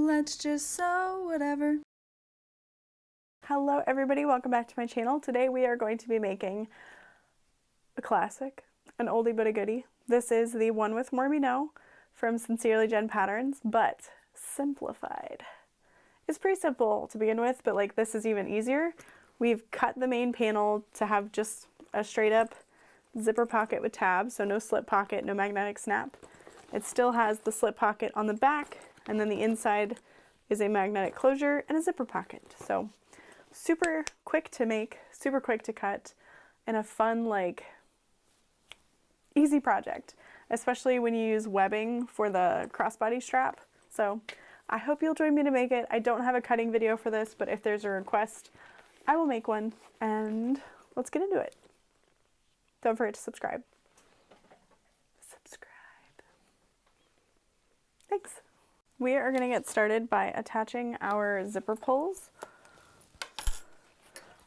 let's just sew whatever. Hello everybody, welcome back to my channel. Today we are going to be making a classic, an oldie but a goodie. This is the one with Mormino from Sincerely Jen Patterns, but simplified. It's pretty simple to begin with, but like this is even easier. We've cut the main panel to have just a straight up zipper pocket with tabs, so no slip pocket, no magnetic snap. It still has the slip pocket on the back, and then the inside is a magnetic closure and a zipper pocket. So super quick to make, super quick to cut, and a fun, like, easy project, especially when you use webbing for the crossbody strap. So I hope you'll join me to make it. I don't have a cutting video for this, but if there's a request, I will make one, and let's get into it. Don't forget to subscribe. Thanks. We are going to get started by attaching our zipper pulls.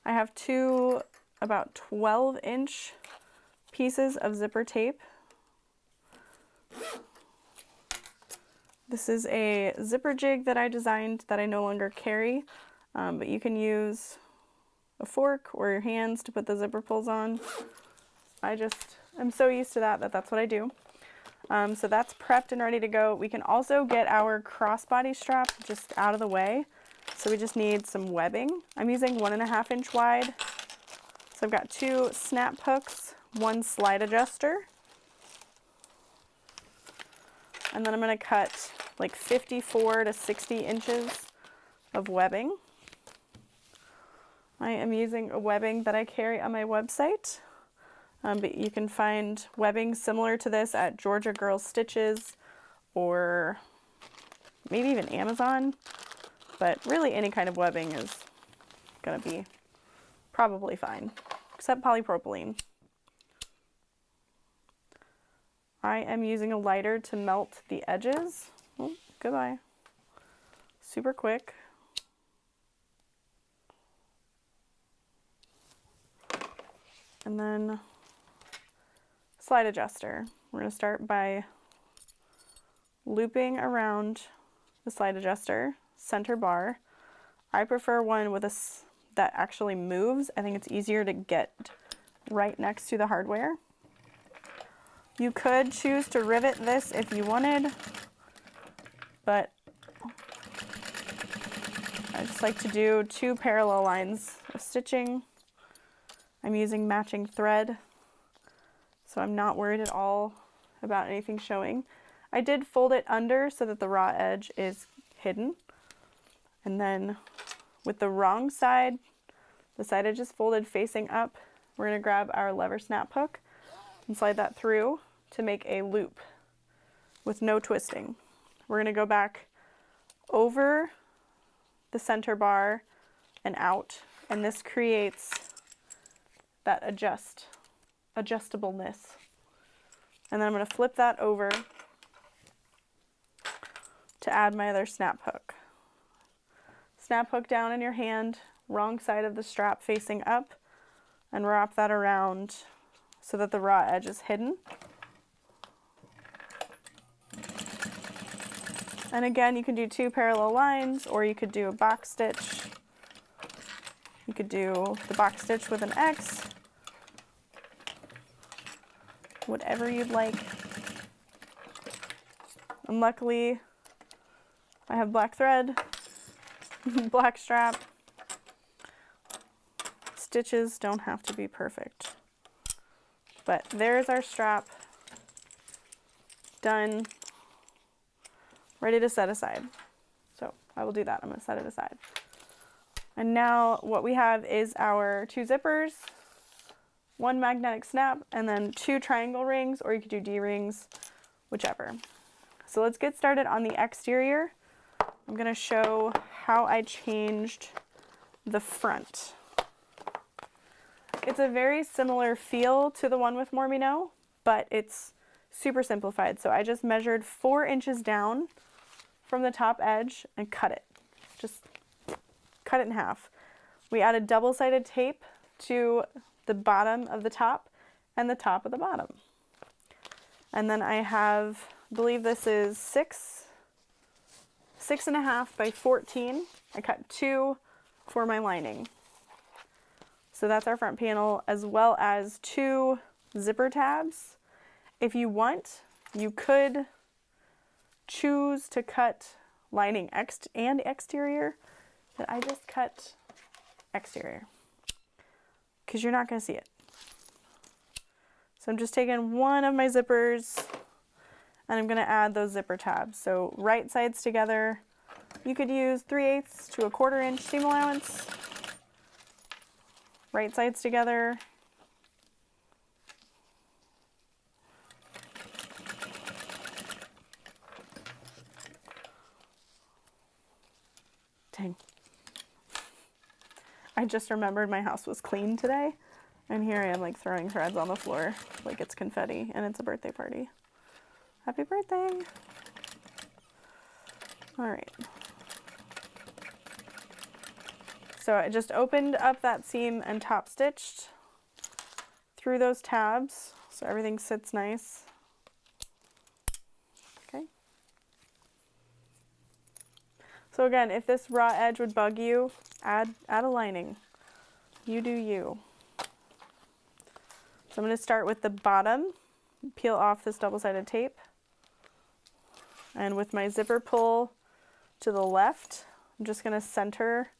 I have two about 12-inch pieces of zipper tape. This is a zipper jig that I designed that I no longer carry, but you can use a fork or your hands to put the zipper pulls on. I'm so used to that that's what I do. So that's prepped and ready to go. We can also get our crossbody strap just out of the way. So we just need some webbing. I'm using 1.5 inch wide. So I've got two snap hooks, one slide adjuster. And then I'm going to cut like 54 to 60 inches of webbing. I am using a webbing that I carry on my website. But you can find webbing similar to this at Georgia Girls Stitches or maybe even Amazon. But really any kind of webbing is going to be probably fine, except polypropylene. I am using a lighter to melt the edges. Oh, goodbye. Super quick. And then slide adjuster. We're going to start by looping around the slide adjuster center bar. I prefer one with that actually moves. I think it's easier to get right next to the hardware. You could choose to rivet this if you wanted, but I just like to do 2 parallel lines of stitching. I'm using matching thread, so I'm not worried at all about anything showing. I did fold it under so that the raw edge is hidden. And then with the wrong side, the side edge is folded facing up, we're going to grab our lever snap hook and slide that through to make a loop with no twisting. We're going to go back over the center bar and out, and this creates that adjustableness. And then I'm going to flip that over to add my other snap hook. Snap hook down in your hand, wrong side of the strap facing up, and wrap that around so that the raw edge is hidden. And again, you can do 2 parallel lines, or you could do a box stitch. You could do the box stitch with an X, whatever you'd like. And luckily, I have black thread, black strap. Stitches don't have to be perfect. But there's our strap, done, ready to set aside. So I will do that. I'm going to set it aside. And now what we have is our 2 zippers, 1 magnetic snap, and then 2 triangle rings, or you could do D-rings, whichever. So let's get started on the exterior. I'm going to show how I changed the front. It's a very similar feel to the one with Mormino, but it's super simplified. So I just measured 4 inches down from the top edge and cut it. Just cut it in half. We added double-sided tape to the bottom of the top and the top of the bottom. And then I have, I believe this is 6 6.5 by 14. I cut 2 for my lining. So that's our front panel, as well as 2 zipper tabs. If you want, you could choose to cut lining and exterior, but I just cut exterior because you're not going to see it. So I'm just taking one of my zippers and I'm going to add those zipper tabs. So right sides together, you could use 3/8 to a 1/4 inch seam allowance. Right sides together. Dang. I just remembered my house was clean today, and here I am like throwing threads on the floor like it's confetti, and it's a birthday party. Happy birthday. All right. So I just opened up that seam and top stitched through those tabs so everything sits nice. Okay. So again, if this raw edge would bug you, add a lining. You do you. So I'm going to start with the bottom, peel off this double-sided tape, and with my zipper pull to the left, I'm just going to center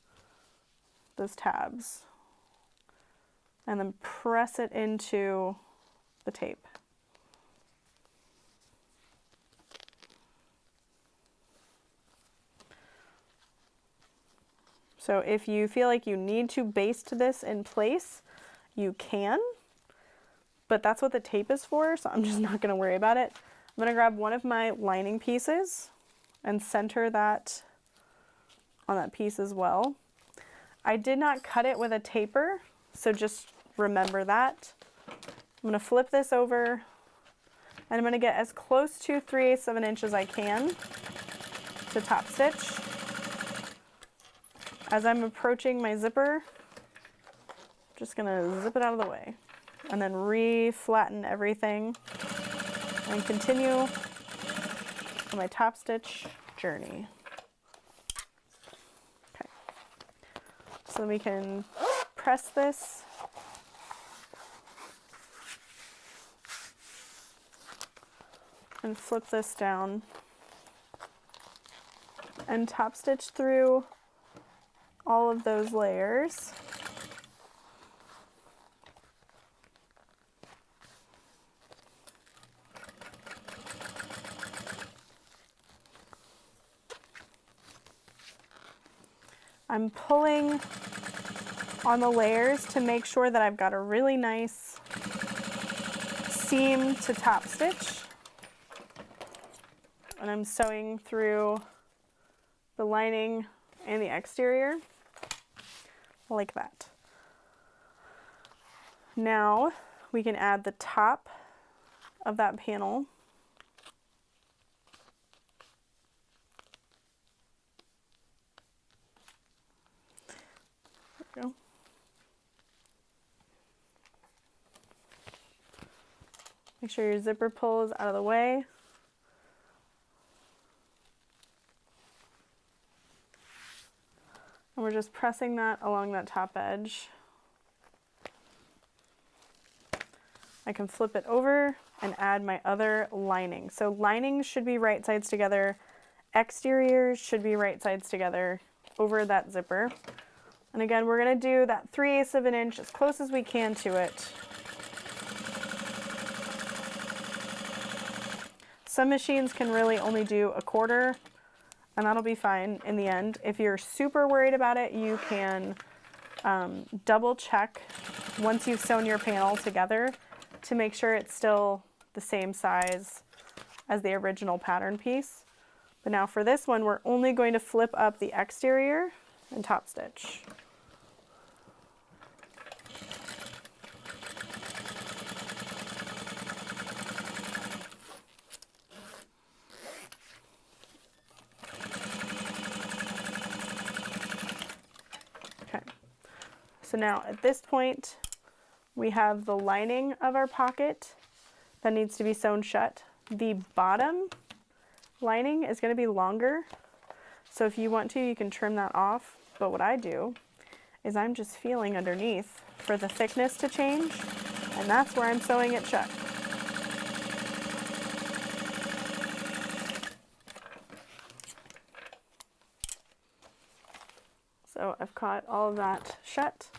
those tabs and then press it into the tape. So if you feel like you need to baste this in place, you can, but that's what the tape is for, so I'm just not going to worry about it. I'm going to grab one of my lining pieces and center that on that piece as well. I did not cut it with a taper, so just remember that. I'm going to flip this over, and I'm going to get as close to 3/8 of an inch as I can to top stitch. As I'm approaching my zipper, I'm just going to zip it out of the way and then re-flatten everything and continue on my top stitch journey. Okay. So we can press this and flip this down and top stitch through all of those layers. I'm pulling on the layers to make sure that I've got a really nice seam to top stitch. And I'm sewing through the lining and the exterior like that. Now we can add the top of that panel. There we go. Make sure your zipper pull is out of the way. And we're just pressing that along that top edge. I can flip it over and add my other lining. So linings should be right sides together. Exteriors should be right sides together over that zipper. And again, we're going to do that 3/8 of an inch as close as we can to it. Some machines can really only do a 1/4, and that'll be fine in the end. If you're super worried about it, you can double check once you've sewn your panel together to make sure it's still the same size as the original pattern piece. But now for this one, we're only going to flip up the exterior and top stitch. So now at this point, we have the lining of our pocket that needs to be sewn shut. The bottom lining is going to be longer. So if you want to, you can trim that off. But what I do is I'm just feeling underneath for the thickness to change, and that's where I'm sewing it shut. So I've caught all of that shut.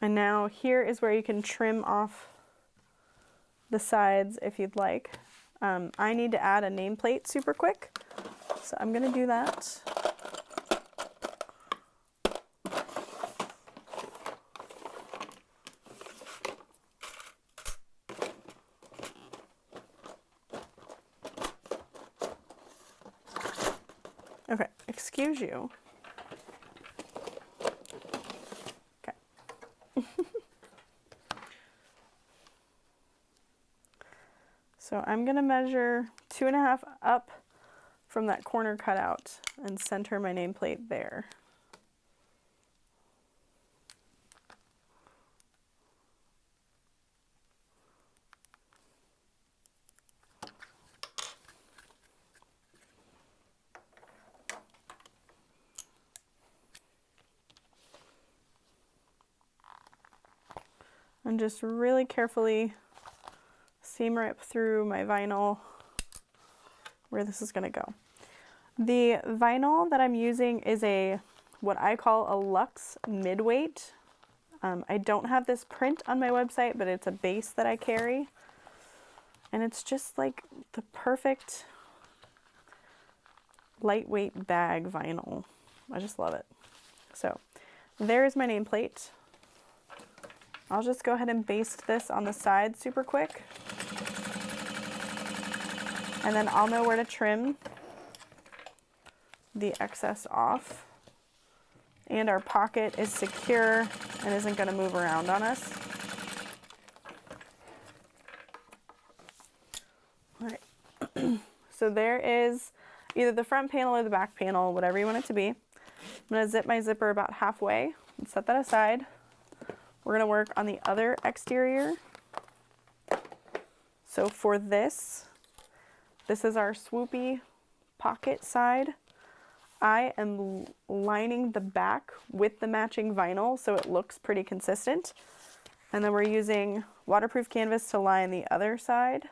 And now here is where you can trim off the sides if you'd like. I need to add a nameplate super quick, so I'm gonna do that. Okay, excuse you. Okay. So I'm gonna measure 2.5 up from that corner cutout and center my nameplate there. And just really carefully seam rip through my vinyl where this is gonna go. The vinyl that I'm using is what I call a luxe midweight. I don't have this print on my website, but it's a base that I carry. And it's just like the perfect lightweight bag vinyl. I just love it. So there's my nameplate. I'll just go ahead and baste this on the side super quick. And then I'll know where to trim the excess off. And our pocket is secure and isn't going to move around on us. All right. So there is either the front panel or the back panel, whatever you want it to be. I'm going to zip my zipper about halfway and set that aside. We're going to work on the other exterior. So for this is our swoopy pocket side. I am lining the back with the matching vinyl so it looks pretty consistent. And then we're using waterproof canvas to line the other side.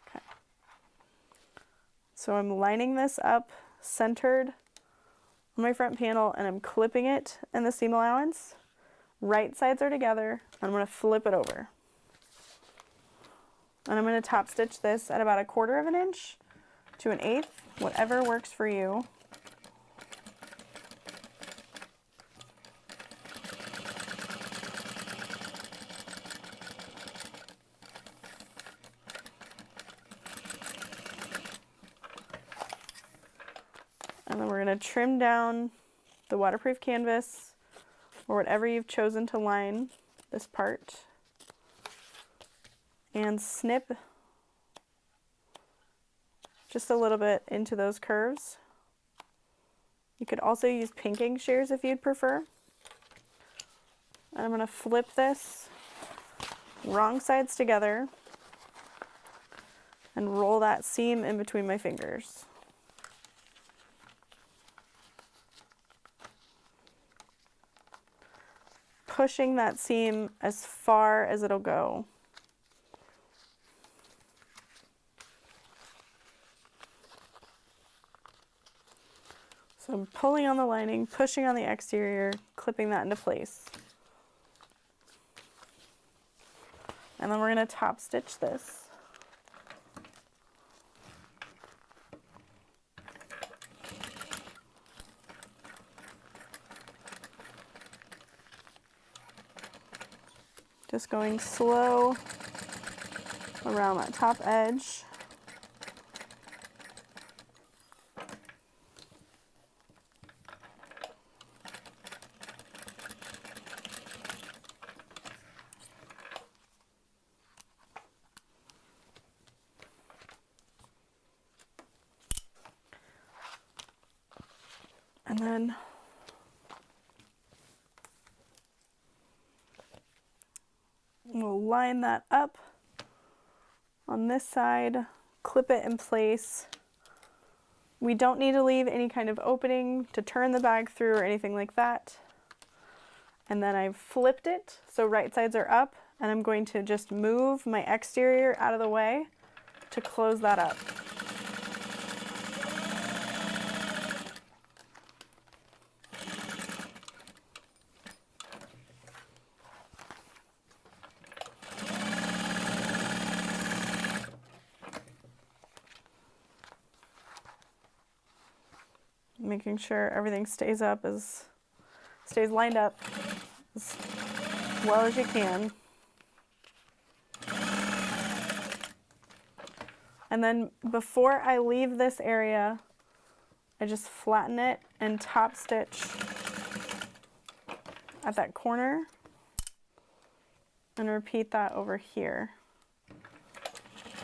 Okay. So I'm lining this up centered on my front panel and I'm clipping it in the seam allowance. Right sides are together. I'm going to flip it over. And I'm going to top stitch this at about 1/4 inch to 1/8, whatever works for you. And then we're going to trim down the waterproof canvas or whatever you've chosen to line this part and snip just a little bit into those curves. You could also use pinking shears if you'd prefer. And I'm going to flip this wrong sides together and roll that seam in between my fingers. Pushing that seam as far as it'll go. So I'm pulling on the lining, pushing on the exterior, clipping that into place. And then we're going to top stitch this. Just going slow around that top edge. And then we'll line that up on this side, clip it in place. We don't need to leave any kind of opening to turn the bag through or anything like that. And then I've flipped it so right sides are up, and I'm going to just move my exterior out of the way to close that up. Making sure everything stays lined up as well as you can. And then before I leave this area, I just flatten it and top stitch at that corner and repeat that over here.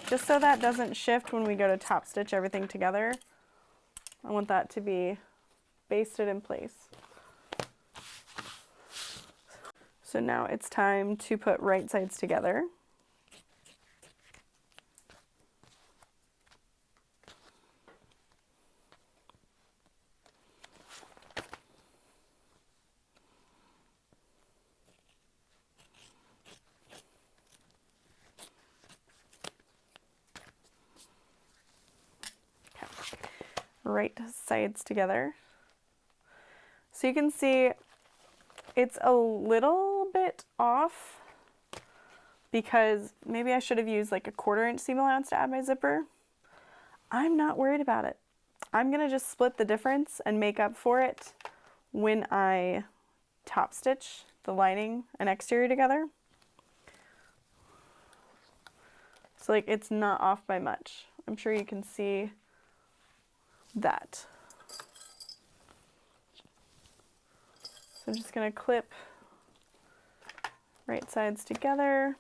Just so that doesn't shift when we go to top stitch everything together. I want that to be basted in place. So now it's time to put right sides together. Right sides together. So you can see it's a little bit off because maybe I should have used like a 1/4 inch seam allowance to add my zipper. I'm not worried about it. I'm gonna just split the difference and make up for it when I top stitch the lining and exterior together. So like it's not off by much. I'm sure you can see that. So I'm just going to clip right sides together.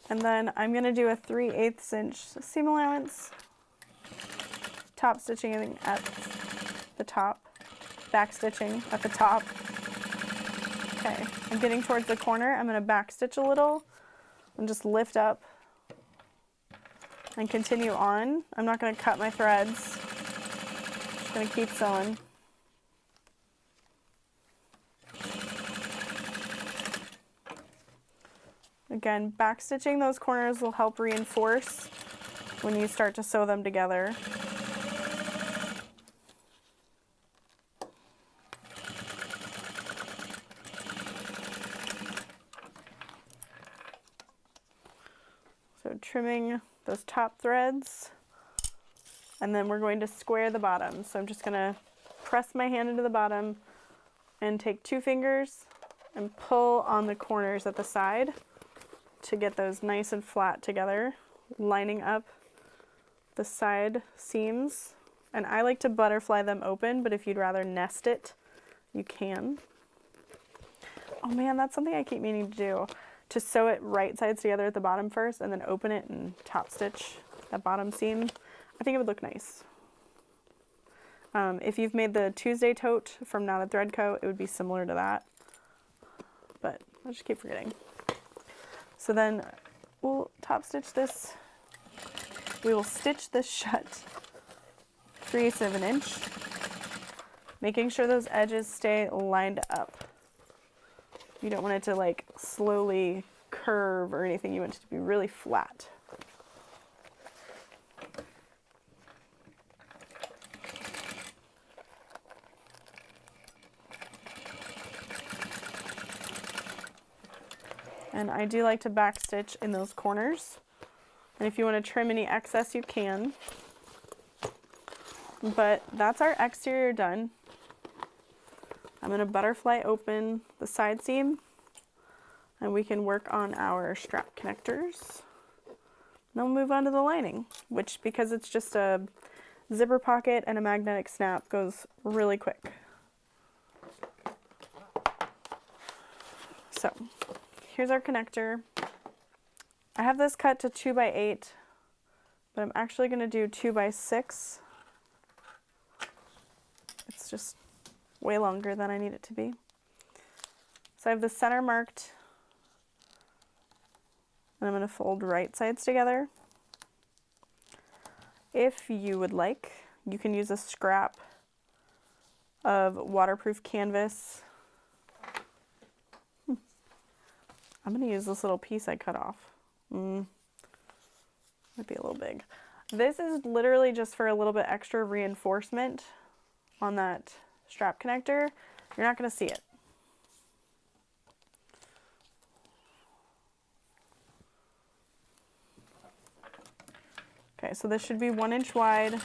And then I'm going to do a 3/8 inch seam allowance, top stitching at the top, back stitching at the top. Okay, I'm getting towards the corner. I'm going to back stitch a little and just lift up and continue on. I'm not going to cut my threads. Just going to keep sewing. Again, back stitching those corners will help reinforce when you start to sew them together. So trimming those top threads, and then we're going to square the bottom. So I'm just going to press my hand into the bottom and take 2 fingers and pull on the corners at the side to get those nice and flat together, lining up the side seams. And I like to butterfly them open, but if you'd rather nest it, you can. Oh man, that's something I keep meaning to do. To sew it right sides together at the bottom first and then open it and top stitch that bottom seam. I think it would look nice. If you've made the Tuesday tote from Knotted Thread Co., it would be similar to that. But I just keep forgetting. So then we'll top stitch this. We will stitch this shut 3/8 of an inch, making sure those edges stay lined up. You don't want it to like slowly curve or anything. You want it to be really flat. And I do like to back stitch in those corners. And if you want to trim any excess, you can. But that's our exterior done. I'm going to butterfly open the side seam, and we can work on our strap connectors. Then we'll move on to the lining, which, because it's just a zipper pocket and a magnetic snap, goes really quick. So here's our connector. I have this cut to 2 by 8, but I'm actually going to do 2 by 6. It's just way longer than I need it to be. So I have the center marked, and I'm going to fold right sides together. If you would like, you can use a scrap of waterproof canvas. I'm going to use this little piece I cut off. Might be a little big. This is literally just for a little bit extra reinforcement on that strap connector. You're not going to see it. Okay, so this should be 1 inch wide.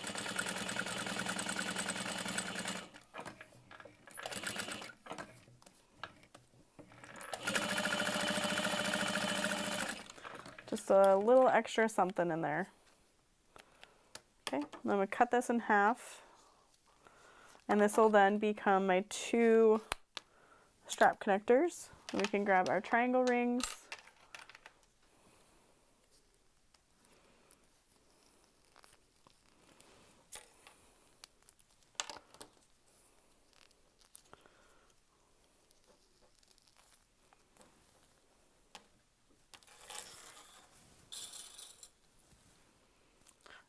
Just a little extra something in there. Okay, I'm going to cut this in half. And this will then become my 2 strap connectors. And we can grab our triangle rings.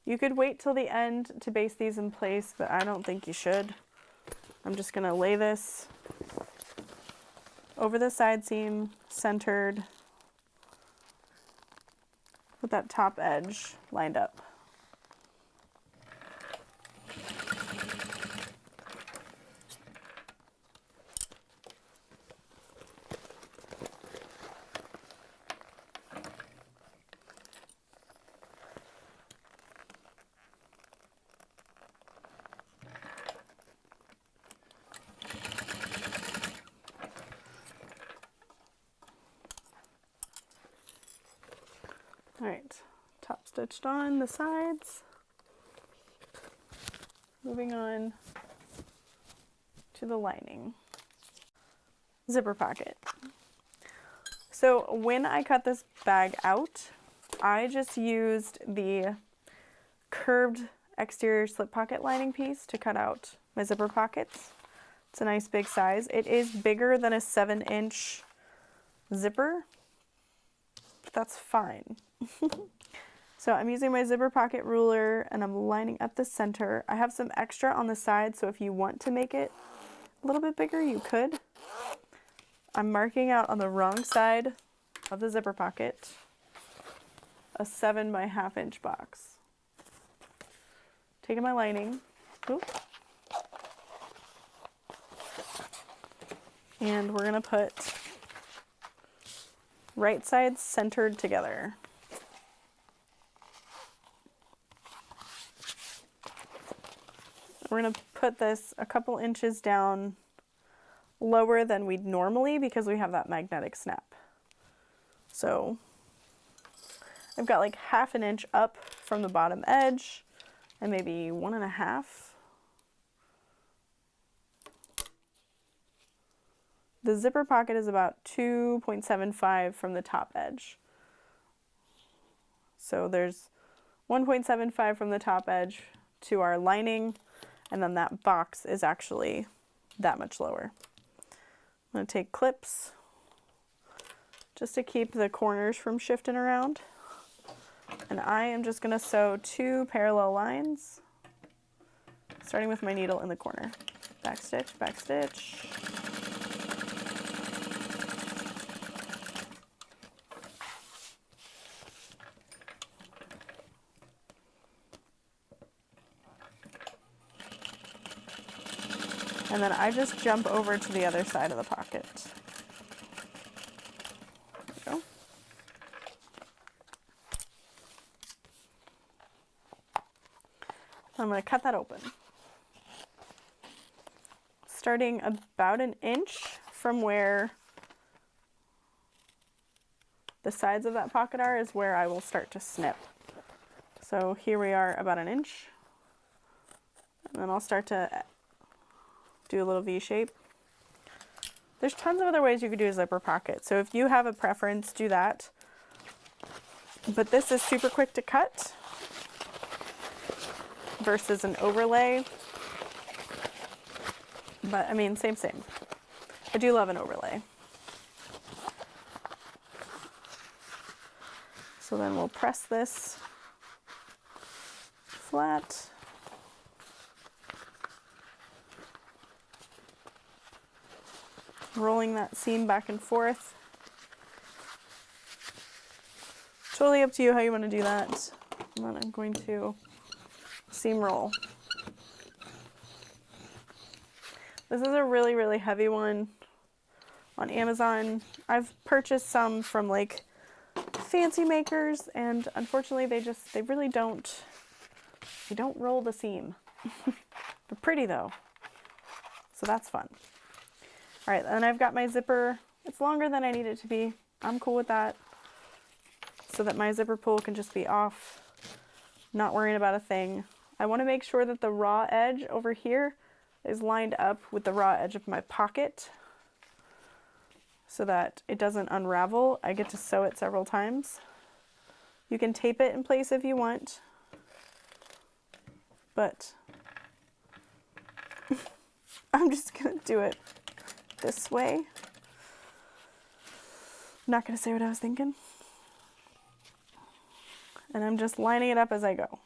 You could wait till the end to base these in place, but I don't think you should. I'm just gonna lay this over the side seam, centered, with that top edge lined up. All right, top stitched on the sides. Moving on to the lining. Zipper pocket. So when I cut this bag out, I just used the curved exterior slip pocket lining piece to cut out my zipper pockets. It's a nice big size. It is bigger than a 7-inch zipper, but that's fine. So I'm using my zipper pocket ruler and I'm lining up the center. I have some extra on the side, so if you want to make it a little bit bigger, you could. I'm marking out on the wrong side of the zipper pocket a 7 by 1/2 inch box. Taking my lining, and we're gonna put right sides centered together. We're going to put this a couple inches down lower than we'd normally because we have that magnetic snap. So I've got like 1/2 inch up from the bottom edge and maybe 1.5. The zipper pocket is about 2.75 from the top edge. So there's 1.75 from the top edge to our lining, and then that box is actually that much lower. I'm going to take clips just to keep the corners from shifting around. And I am just going to sew 2 parallel lines, starting with my needle in the corner. Back stitch, back stitch. And then I just jump over to the other side of the pocket. There we go. I'm going to cut that open. Starting about 1 inch from where the sides of that pocket are is where I will start to snip. So here we are about 1 inch. And then I'll start to do a little V shape. There's tons of other ways you could do a zipper pocket. So if you have a preference, do that. But this is super quick to cut versus an overlay. But I mean, same. I do love an overlay. So then we'll press this flat. Rolling that seam back and forth. Totally up to you how you want to do that. And then I'm going to seam roll. This is a really, really heavy one on Amazon. I've purchased some from like fancy makers, and unfortunately they really don't roll the seam. They're pretty though, so that's fun. All right, and I've got my zipper. It's longer than I need it to be. I'm cool with that, so that my zipper pull can just be off, not worrying about a thing. I want to make sure that the raw edge over here is lined up with the raw edge of my pocket so that it doesn't unravel. I get to sew it several times. You can tape it in place if you want, but I'm just gonna do it this way. I'm not gonna say what I was thinking. And I'm just lining it up as I go.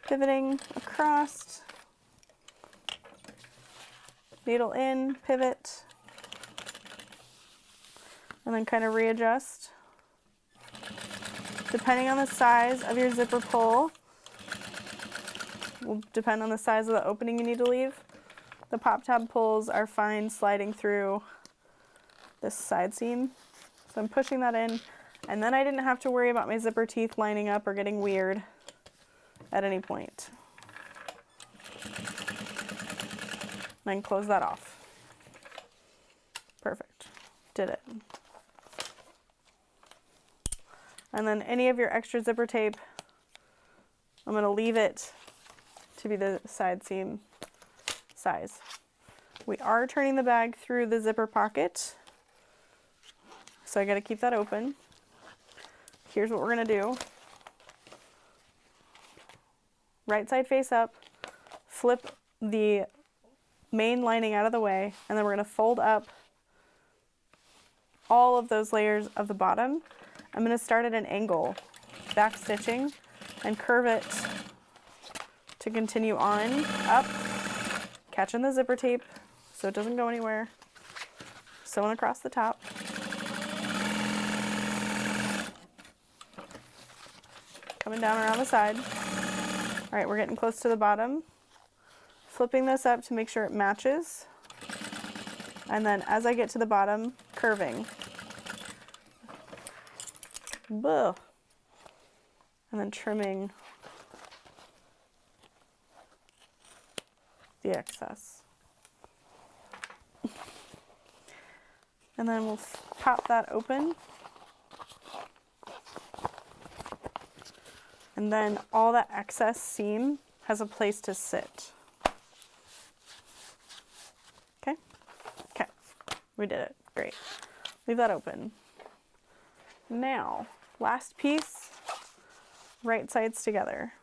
Pivoting across, needle in, pivot, and then kind of readjust. Depending on the size of your zipper pull, will depend on the size of the opening you need to leave. The pop tab pulls are fine sliding through this side seam. So I'm pushing that in, and then I didn't have to worry about my zipper teeth lining up or getting weird at any point. And I can close that off. Perfect. Did it. And then any of your extra zipper tape, I'm going to leave it to be the side seam size. We are turning the bag through the zipper pocket, so I got to keep that open. Here's what we're going to do. Right side face up, flip the main lining out of the way, and then we're going to fold up all of those layers of the bottom. I'm going to start at an angle, back stitching, and curve it to continue on, up, catching the zipper tape so it doesn't go anywhere, sewing across the top. Coming down around the side. All right, we're getting close to the bottom. Flipping this up to make sure it matches. And then as I get to the bottom, curving. Blah. And then trimming the excess. And then we'll pop that open. And then all that excess seam has a place to sit. Okay? Okay. We did it. Great. Leave that open. Now, last piece, right sides together.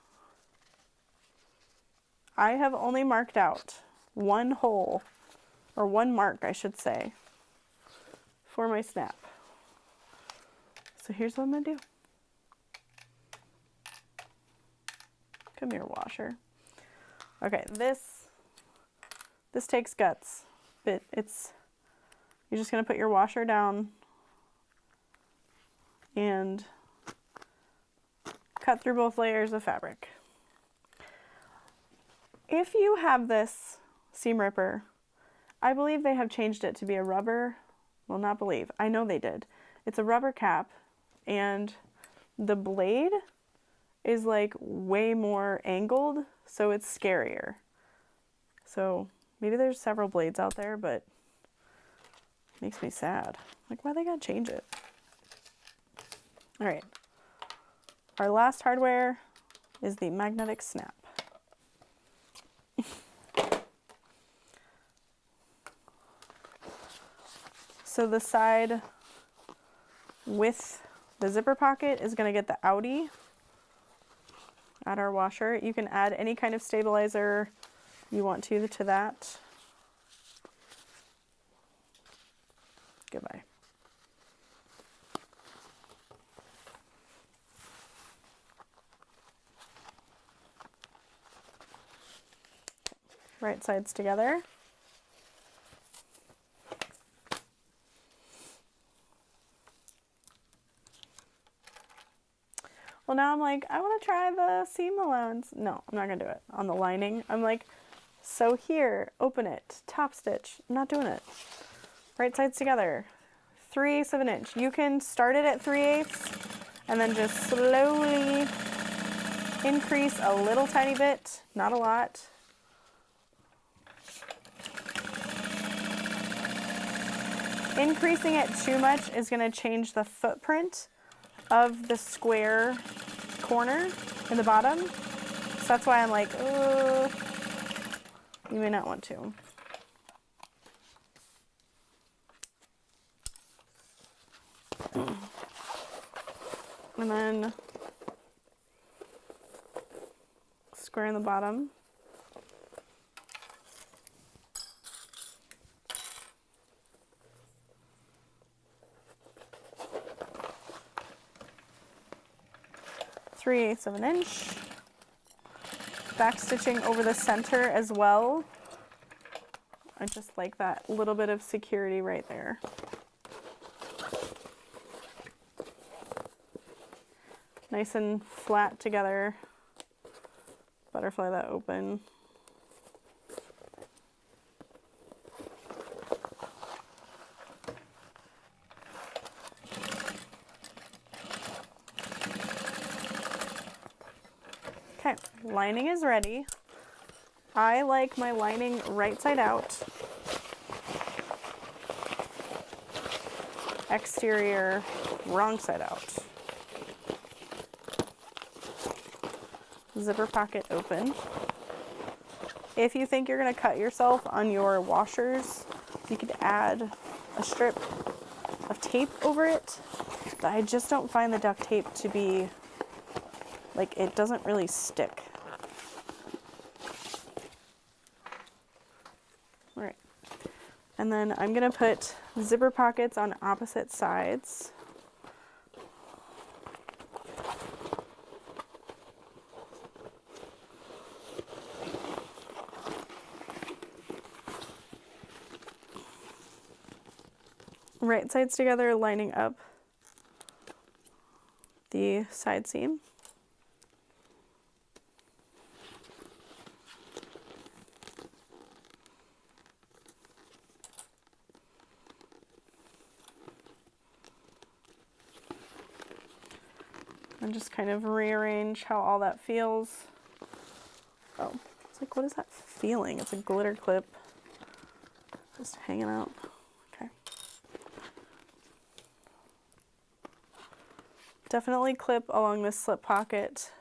I have only marked out one hole, or one mark, I should say, for my snap. So here's what I'm going to do. Come here, washer. Okay, this takes guts, but you're just gonna put your washer down and cut through both layers of fabric. If you have this seam ripper, I believe they have changed it to be a rubber, well, not believe, I know they did. It's a rubber cap, and the blade is like way more angled, so it's scarier. So maybe there's several blades out there, but it makes me sad. Like, why they gotta change it? All right, our last hardware is the magnetic snap. So the side with the zipper pocket is going to get the outie. Add our washer. You can add any kind of stabilizer you want to that. Goodbye. Right sides together. Well, now I'm like, I want to try the seam allowance. No, I'm not going to do it. On the lining, I'm like, sew here, open it, top stitch. I'm not doing it. Right sides together. 3/8 of an inch. You can start it at 3/8 and then just slowly increase a little tiny bit, not a lot. Increasing it too much is going to change the footprint of the square corner in the bottom. So that's why I'm like, you may not want to. And then square in the bottom. Three-eighths of an inch. Back stitching over the center as well. I just like that little bit of security right there. Nice and flat together. Butterfly that open. Okay, lining is ready. I like my lining right side out. Exterior wrong side out. Zipper pocket open. If you think you're going to cut yourself on your washers, you could add a strip of tape over it, but I just don't find the duct tape to be, like, it doesn't really stick. All right, and then I'm going to put zipper pockets on opposite sides. Right sides together, lining up the side seam. And just kind of rearrange how all that feels. Oh, it's like, what is that feeling? It's a glitter clip just hanging out. Okay. Definitely clip along this slip pocket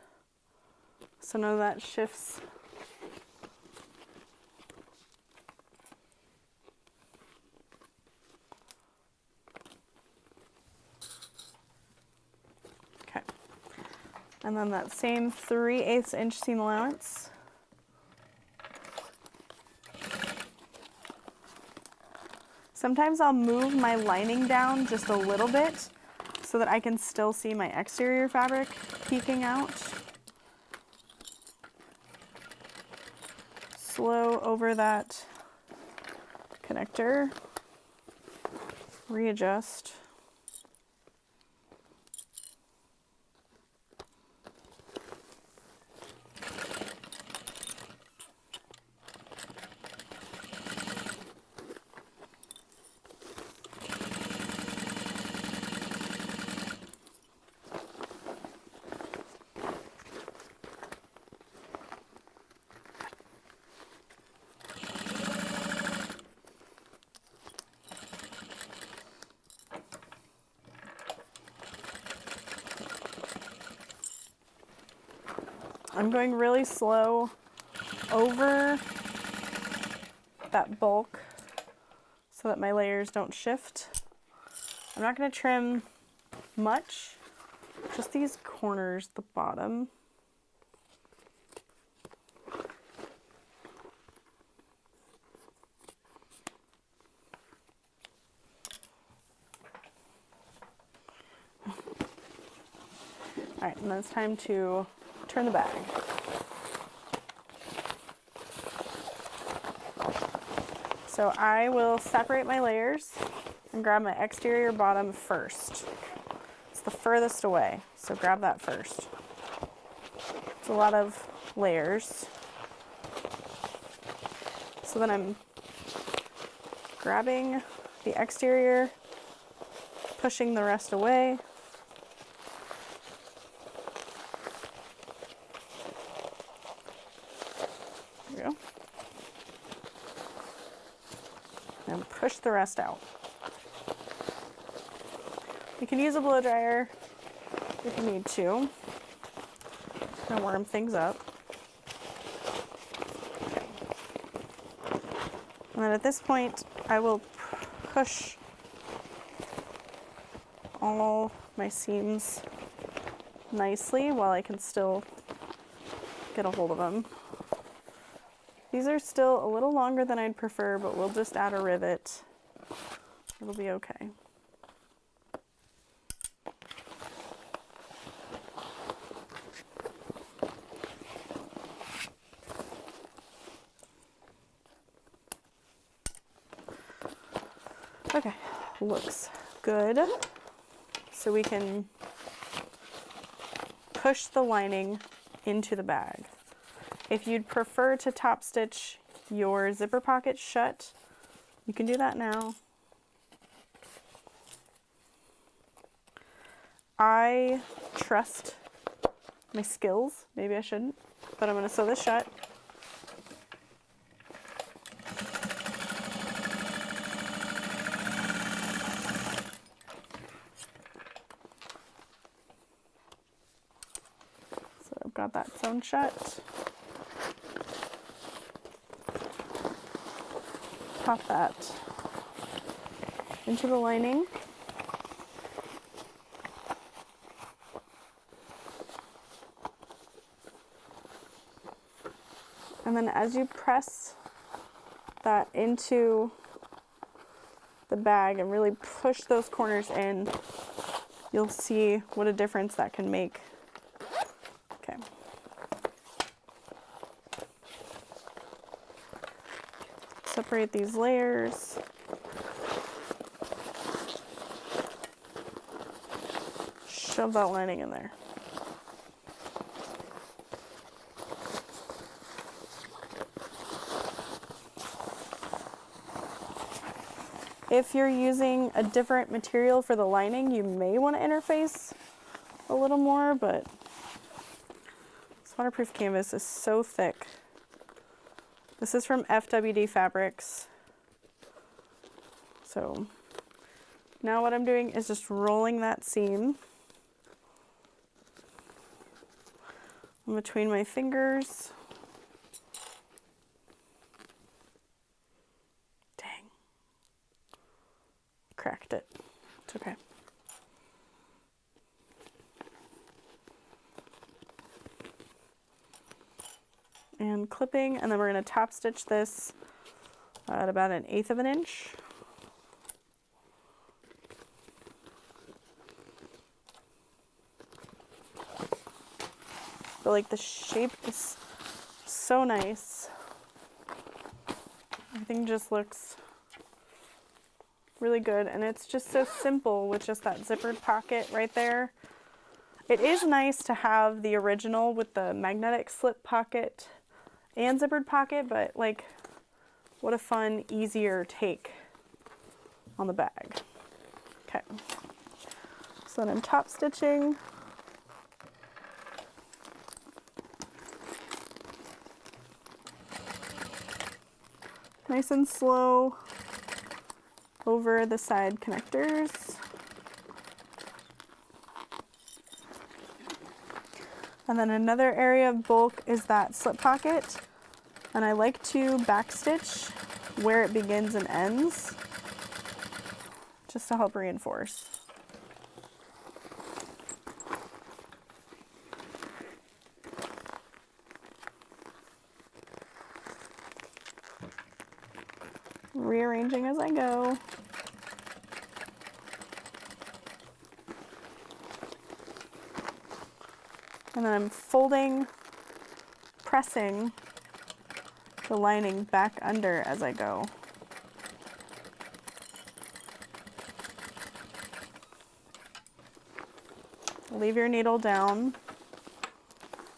so none of that shifts. Okay. And then that same 3/8 inch seam allowance. Sometimes I'll move my lining down just a little bit so that I can still see my exterior fabric peeking out. Slow over that connector, readjust. I'm going really slow over that bulk so that my layers don't shift. I'm not going to trim much, just these corners, the bottom. All right, and then it's time to turn the bag. So I will separate my layers and grab my exterior bottom first. It's the furthest away, so grab that first. It's a lot of layers. So then I'm grabbing the exterior, pushing the rest away. There we go. And push the rest out. You can use a blow dryer if you need to. Kind of warm things up. Okay. And then at this point, I will push all my seams nicely while I can still get a hold of them. These are still a little longer than I'd prefer, but we'll just add a rivet. It'll be okay. Okay, looks good. So we can push the lining into the bag. If you'd prefer to top stitch your zipper pocket shut, you can do that now. I trust my skills. Maybe I shouldn't, but I'm going to sew this shut. So I've got that sewn shut. Pop that into the lining. And then as you press that into the bag and really push those corners in, you'll see what a difference that can make. Okay. Separate these layers. Shove that lining in there. If you're using a different material for the lining, you may want to interface a little more, but this waterproof canvas is so thick. This is from FWD Fabrics. So now what I'm doing is just rolling that seam in between my fingers. Dang. Cracked it. It's okay. And clipping, and then we're going to top stitch this at about 1/8 of an inch. But like the shape is so nice. Everything just looks really good, and it's just so simple with just that zippered pocket right there. It is nice to have the original with the magnetic slip pocket and zippered pocket, but like what a fun, easier take on the bag. Okay, so then I'm top stitching. Nice and slow over the side connectors. And then another area of bulk is that slip pocket. And I like to backstitch where it begins and ends. just to help reinforce. Rearranging as I go. And then I'm folding, pressing the lining back under as I go. Leave your needle down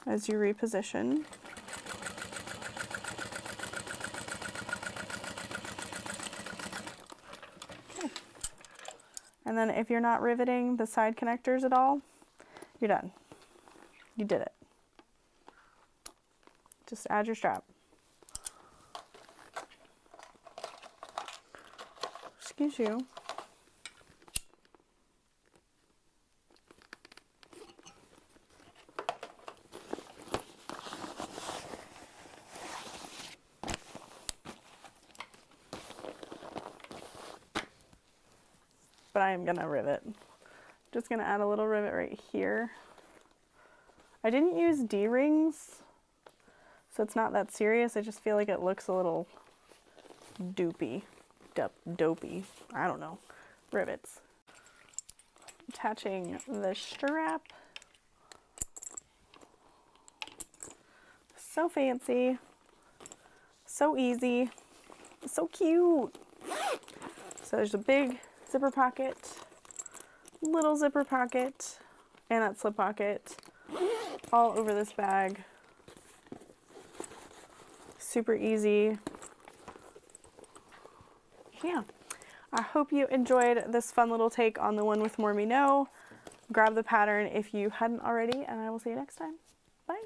as you reposition. Okay. And then if you're not riveting the side connectors at all, you're done. You did it. Just add your strap. Excuse you. But I am gonna rivet. Just gonna add a little rivet right here. I didn't use D-rings, so it's not that serious. I just feel like it looks a little dopey. I don't know. Rivets. Attaching the strap. So fancy. So easy. So cute. So there's a big zipper pocket, little zipper pocket, and that slip pocket all over this bag. Super easy. Yeah. I hope you enjoyed this fun little take on the one with Mormino. Grab the pattern if you hadn't already, and I will see you next time. Bye.